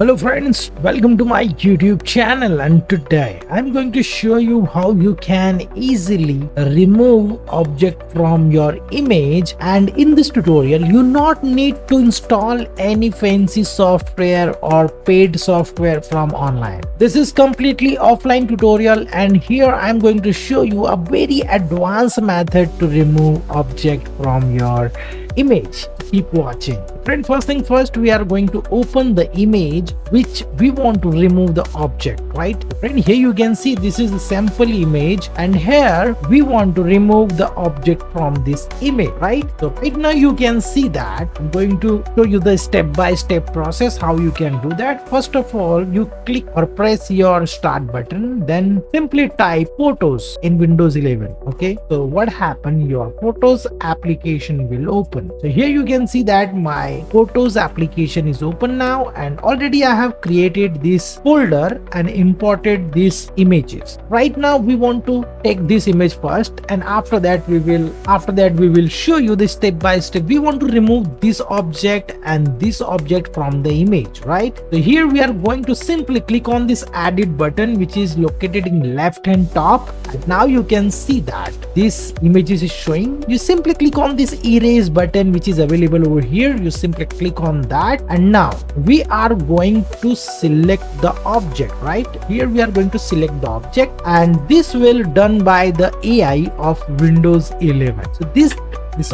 Hello friends, welcome to my YouTube channel, and today I'm going to show you how you can easily remove object from your image. And in this tutorial you not need to install any fancy software or paid software from online. This is completely offline tutorial, and here I'm going to show you a very advanced method to remove object from your image. Keep watching. Friend, first thing first, we are going to open the image which we want to remove the object, right? Friend, here you can see this is the sample image, and here we want to remove the object from this image, right? So right now you can see that I'm going to show you the step-by-step process how you can do that. First of all, you click or press your start button, then simply type photos in Windows 11. Okay, so what happened, your photos application will open. So here you can see that my photos application is open now, and already I have created this folder and imported these images. Right now we want to take this image first, and after that we will show you the step by step. We want to remove this object and this object from the image, right? So here we are going to simply click on this edit button which is located in left hand top, and now you can see that this image is showing. You simply click on this erase button which is available over here. You simply click on that, and now we are going to select the object. Right here we are going to select the object, and this will done by the AI of Windows 11. So this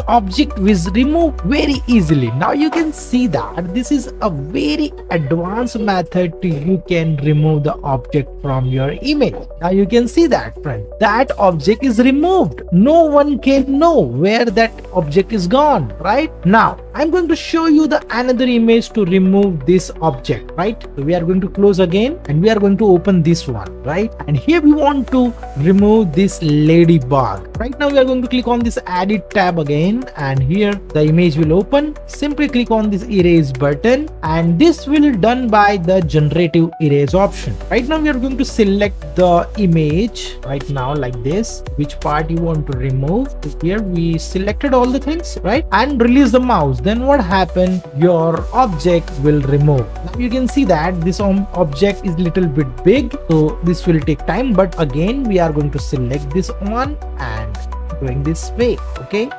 object was removed very easily. Now you can see that this is a very advanced method to you can remove the object from your image. Now you can see that, friend, that object is removed. No one can know where that object is gone. Right now I'm going to show you the another image to remove this object. Right, so we are going to close again, and we are going to open this one. Right, and here we want to remove this ladybug. Right now we are going to click on this edit tab again, and here the image will open. Simply click on this erase button, and this will done by the generative erase option. Right now we are going to select the image right now like this, which part you want to remove. So here we selected all the things, right, and release the mouse. Then what happened, your object will remove. Now you can see that this object is little bit big, so this will take time, but again we are going to select this one and going this way. Okay,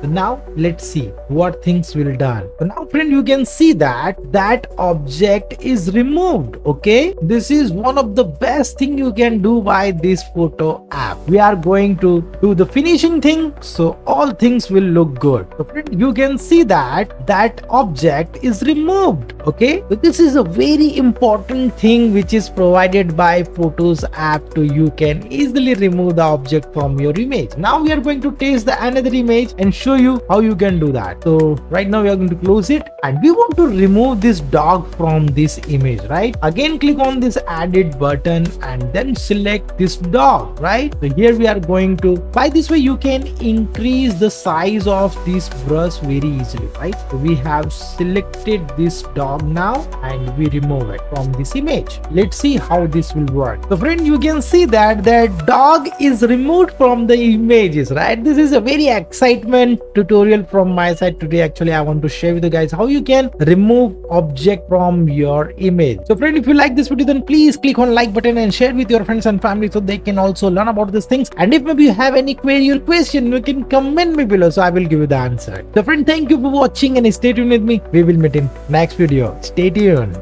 so now let's see what things will done. So now, friend, you can see that object is removed. Okay, this is one of the best thing you can do by this photo app. We are going to do the finishing thing, so all things will look good. So friend, you can see that object is removed. Okay, so this is a very important thing which is provided by Photos app to you can easily remove the object from your image. Now we are going to test the another image and show you how you can do that. So right now we are going to close it, and we want to remove this dog from this image. Right, again click on this edit button and then select this dog. Right, so here we are going to, by this way you can increase the size of this brush very easily. Right, so we have selected this dog now, and we remove it from this image. Let's see how this will work. So friend, you can see that dog is removed from the images. Right, this is a very excitement tutorial from my side today. Actually, I want to share with you guys how you can remove object from your image. So friend, if you like this video, then please click on like button and share with your friends and family so they can also learn about these things. And if maybe you have any query or question, you can comment me below, so I will give you the answer. So friend, thank you for watching, and stay tuned with me. We will meet in next video. Stay tuned.